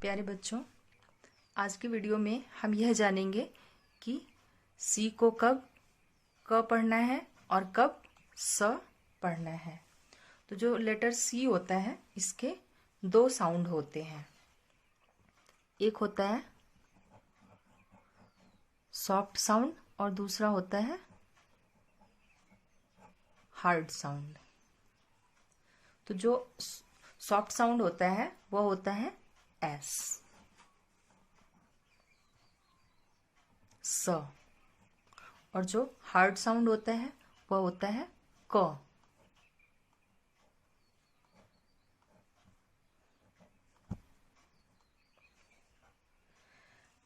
प्यारे बच्चों, आज की वीडियो में हम यह जानेंगे कि सी को कब क पढ़ना है और कब स पढ़ना है। तो जो लेटर सी होता है इसके दो साउंड होते हैं। एक होता है सॉफ्ट साउंड और दूसरा होता है हार्ड साउंड। तो जो सॉफ्ट साउंड होता है वह होता है एस, स, और जो हार्ड साउंड होता है वह होता है क।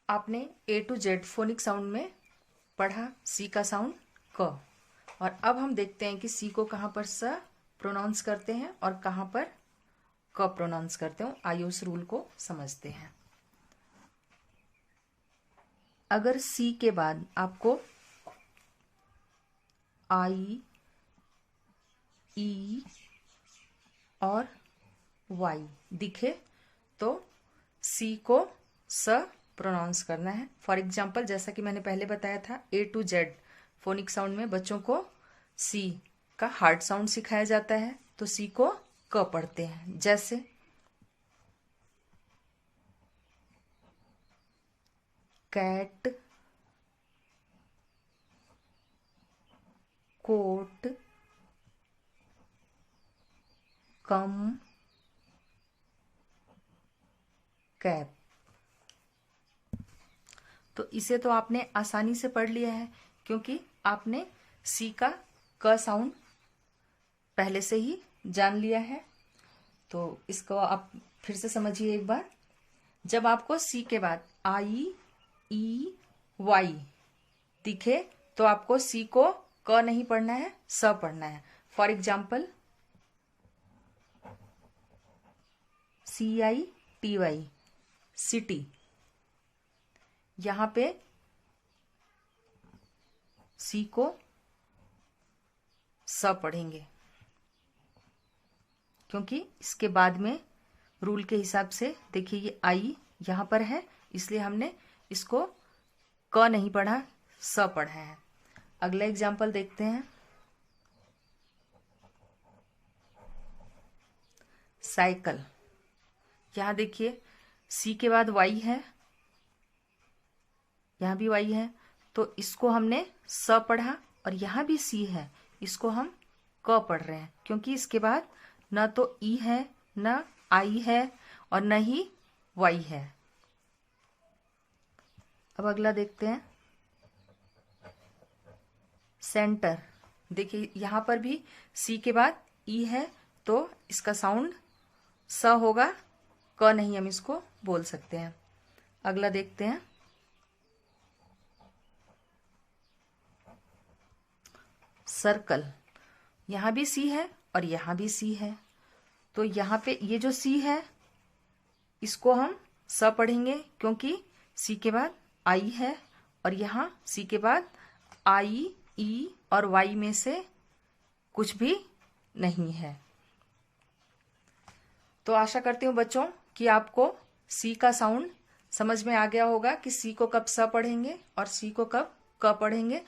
आपने ए टू जेड फोनिक साउंड में पढ़ा सी का साउंड क, और अब हम देखते हैं कि सी को कहाँ पर स प्रोनाउंस करते हैं और कहाँ पर क प्रोनाउंस करते हैं। आइए उस रूल को समझते हैं। अगर सी के बाद आपको आई, ई और वाई दिखे तो सी को स प्रोनाउंस करना है। फॉर एग्जाम्पल, जैसा कि मैंने पहले बताया था, ए टू जेड फोनिक साउंड में बच्चों को सी का हार्ड साउंड सिखाया जाता है, तो सी को क पढ़ते हैं। जैसे कैट, कोट, कम, कैप। तो इसे तो आपने आसानी से पढ़ लिया है क्योंकि आपने सी का क साउंड पहले से ही जान लिया है। तो इसको आप फिर से समझिए एक बार। जब आपको सी के बाद आई, ई, वाई दिखे तो आपको सी को क नहीं पढ़ना है, स पढ़ना है। फॉर एग्जाम्पल, CITY, सिटी, यहां पे सी को स पढ़ेंगे क्योंकि इसके बाद में रूल के हिसाब से देखिए ये आई यहां पर है, इसलिए हमने इसको क नहीं पढ़ा, स पढ़ा है। अगला एग्जाम्पल देखते हैं। साइकिल, यहां देखिए सी के बाद वाई है, यहां भी वाई है, तो इसको हमने स पढ़ा, और यहां भी सी है, इसको हम क पढ़ रहे हैं क्योंकि इसके बाद न तो ई है, न आई है और न ही वाई है। अब अगला देखते हैं सेंटर। देखिए यहां पर भी सी के बाद ई है, तो इसका साउंड स होगा, क नहीं हम इसको बोल सकते हैं। अगला देखते हैं सर्कल। यहां भी सी है और यहां भी सी है, तो यहां पे ये जो सी है इसको हम स पढ़ेंगे क्योंकि सी के बाद आई है, और यहां सी के बाद आई, ई और वाई में से कुछ भी नहीं है। तो आशा करती हूँ बच्चों कि आपको सी का साउंड समझ में आ गया होगा कि सी को कब स पढ़ेंगे और सी को कब क पढ़ेंगे।